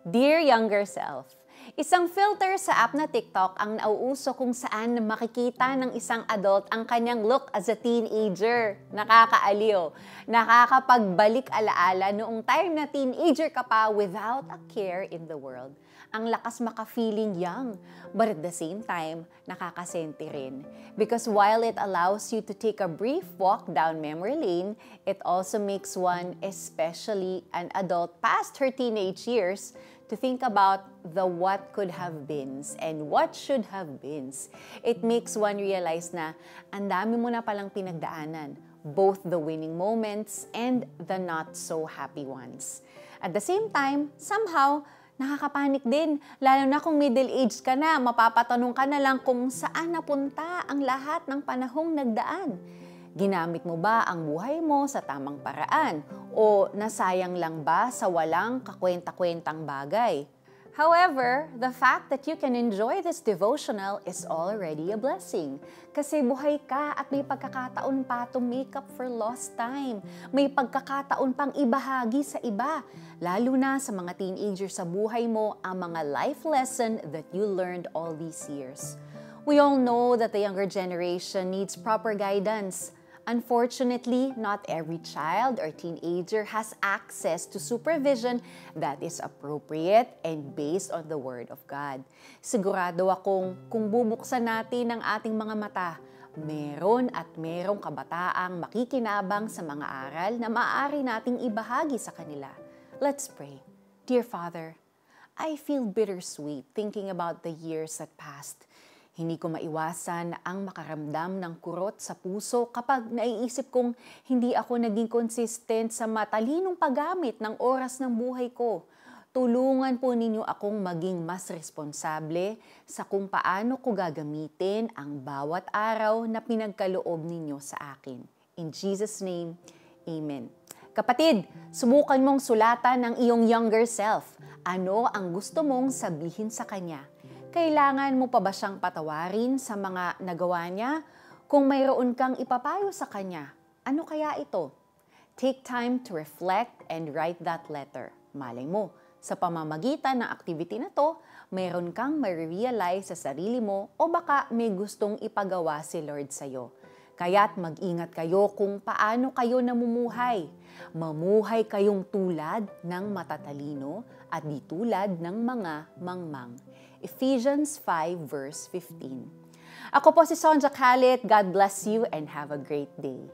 Dear Younger Self, isang filter sa app na TikTok ang nauuso kung saan makikita ng isang adult ang kanyang look as a teenager. Nakakaaliw. Nakakapagbalik alaala noong time na teenager ka pa without a care in the world. Ang lakas maka-feeling young, but at the same time, nakakasenti rin. Because while it allows you to take a brief walk down memory lane, it also makes one, especially an adult past her teenage years, to think about the what could have beens and what should have beens. It makes one realize na ang dami mo na palang pinagdaanan, both the winning moments and the not so happy ones. At the same time, somehow, nakakapanik din, lalo na kung middle age ka na, mapapatanong ka na lang kung saan napunta ang lahat ng panahong nagdaan. Ginamit mo ba ang buhay mo sa tamang paraan? O nasayang lang ba sa walang kakwenta-kwentang bagay? However, the fact that you can enjoy this devotional is already a blessing. Kasi buhay ka at may pagkakataon pa to make up for lost time. May pagkakataon pang ibahagi sa iba. Lalo na sa mga teenager sa buhay mo ang mga life lesson that you learned all these years. We all know that the younger generation needs proper guidance. Unfortunately, not every child or teenager has access to supervision that is appropriate and based on the Word of God. Sigurado akong kung bubuksan natin ang ating mga mata, meron at merong kabataang makikinabang sa mga aral na maaari nating ibahagi sa kanila. Let's pray. Dear Father, I feel bittersweet thinking about the years that passed. Hindi ko maiwasan ang makaramdam ng kurot sa puso kapag naiisip kong hindi ako naging consistent sa matalinong paggamit ng oras ng buhay ko. Tulungan po ninyo akong maging mas responsable sa kung paano ko gagamitin ang bawat araw na pinagkaloob ninyo sa akin. In Jesus' name, Amen. Kapatid, subukan mong sulatan ng iyong younger self. Ano ang gusto mong sabihin sa kanya? Kailangan mo pa ba siyang patawarin sa mga nagawa niya? Kung mayroon kang ipapayo sa kanya, ano kaya ito? Take time to reflect and write that letter. Malay mo, sa pamamagitan ng activity na to, mayroon kang ma-realize sa sarili mo o baka may gustong ipagawa si Lord sa'yo. Kaya't mag-ingat kayo kung paano kayo namumuhay. Mamuhay kayong tulad ng matatalino at di tulad ng mga mangmang. Ephesians 5 verse 15. Ako po si Sonja Khalid. God bless you and have a great day.